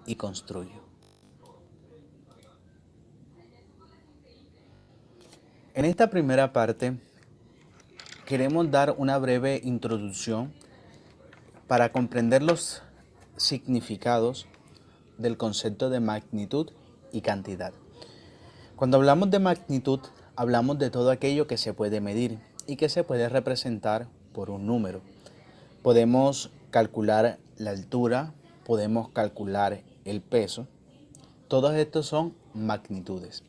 y construyo. En esta primera parte queremos dar una breve introducción para comprender los significados del concepto de magnitud y cantidad. Cuando hablamos de magnitud, hablamos de todo aquello que se puede medir y que se puede representar por un número. Podemos calcular la altura, podemos calcular el peso. Todos estos son magnitudes.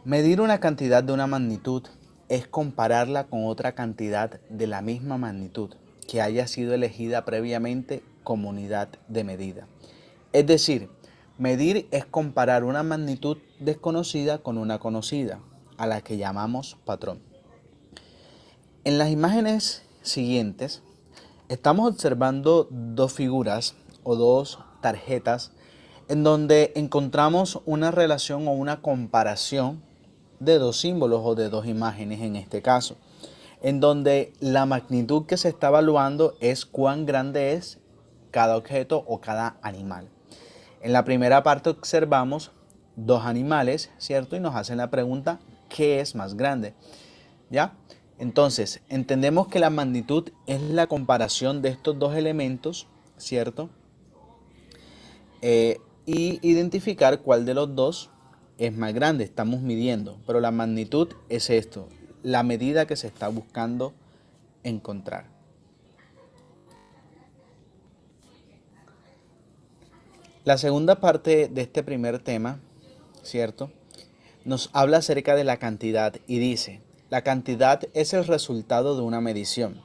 Medir una cantidad de una magnitud es compararla con otra cantidad de la misma magnitud que haya sido elegida previamente como unidad de medida. Es decir, medir es comparar una magnitud desconocida con una conocida, a la que llamamos patrón. En las imágenes siguientes estamos observando dos figuras o dos tarjetas en donde encontramos una relación o una comparación de dos símbolos o de dos imágenes en este caso, en donde la magnitud que se está evaluando es cuán grande es cada objeto o cada animal. En la primera parte observamos dos animales, ¿cierto? Y nos hacen la pregunta, ¿qué es más grande? ¿Ya? Entonces, entendemos que la magnitud es la comparación de estos dos elementos, ¿cierto? Y identificar cuál de los dos es más grande, estamos midiendo, pero la magnitud es esto, la medida que se está buscando encontrar. La segunda parte de este primer tema, ¿cierto? Nos habla acerca de la cantidad y dice, la cantidad es el resultado de una medición.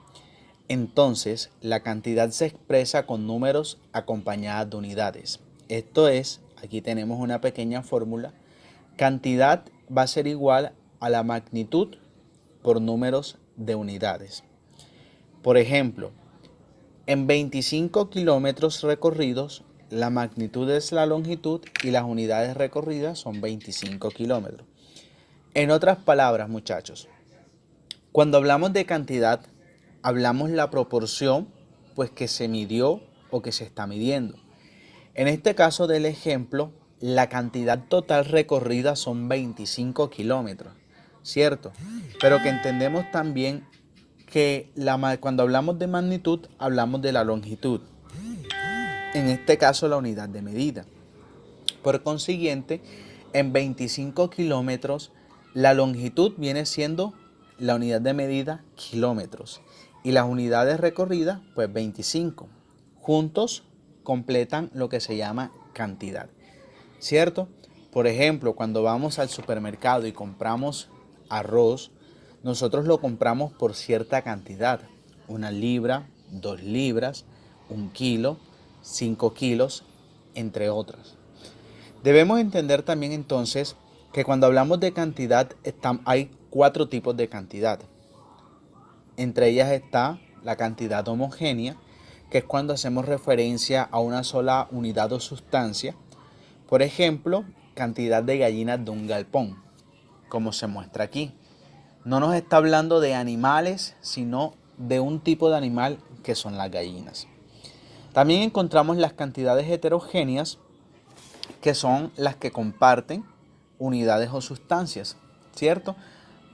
Entonces, la cantidad se expresa con números acompañadas de unidades. Esto es, aquí tenemos una pequeña fórmula, cantidad va a ser igual a la magnitud por números de unidades. Por ejemplo, en 25 kilómetros recorridos, la magnitud es la longitud y las unidades recorridas son 25 kilómetros. En otras palabras, muchachos, cuando hablamos de cantidad, hablamos la proporción pues que se midió o que se está midiendo. En este caso del ejemplo, la cantidad total recorrida son 25 kilómetros, ¿cierto? Pero que entendemos también que cuando hablamos de magnitud, hablamos de la longitud. En este caso, la unidad de medida. Por consiguiente, en 25 kilómetros, la longitud viene siendo la unidad de medida kilómetros y las unidades recorridas, pues 25. Juntos completan lo que se llama cantidad, ¿cierto? Por ejemplo, cuando vamos al supermercado y compramos arroz, nosotros lo compramos por cierta cantidad, 1 libra, 2 libras, 1 kilo, 5 kilos, entre otras. Debemos entender también entonces que cuando hablamos de cantidad hay 4 tipos de cantidad. Entre ellas está la cantidad homogénea, que es cuando hacemos referencia a una sola unidad o sustancia. Por ejemplo, cantidad de gallinas de un galpón, como se muestra aquí. No nos está hablando de animales, sino de un tipo de animal que son las gallinas. También encontramos las cantidades heterogéneas, que son las que comparten unidades o sustancias, ¿cierto?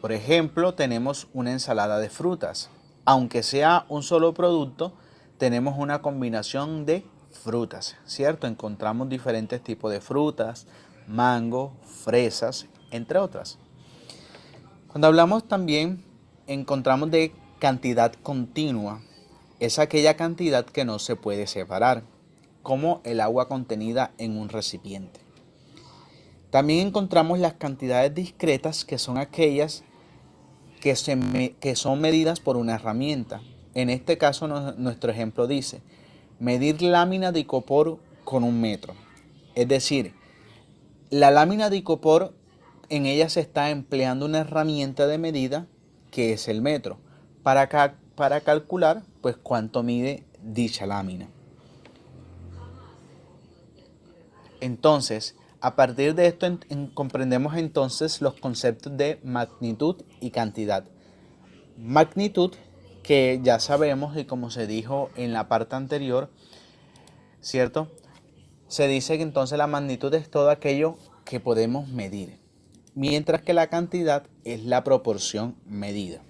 Por ejemplo, tenemos una ensalada de frutas. Aunque sea un solo producto, tenemos una combinación de frutas, ¿cierto? Encontramos diferentes tipos de frutas, mango, fresas, entre otras. Cuando hablamos también, encontramos de cantidad continua. Es aquella cantidad que no se puede separar, como el agua contenida en un recipiente. También encontramos las cantidades discretas, que son aquellas que son medidas por una herramienta. En este caso, nuestro ejemplo dice, medir lámina de icopor con 1 metro. Es decir, la lámina de icopor, en ella se está empleando una herramienta de medida que es el metro, para calcular pues cuánto mide dicha lámina. Entonces, a partir de esto comprendemos entonces los conceptos de magnitud y cantidad. Magnitud, que ya sabemos y como se dijo en la parte anterior, ¿cierto? Se dice que entonces la magnitud es todo aquello que podemos medir, mientras que la cantidad es la proporción medida.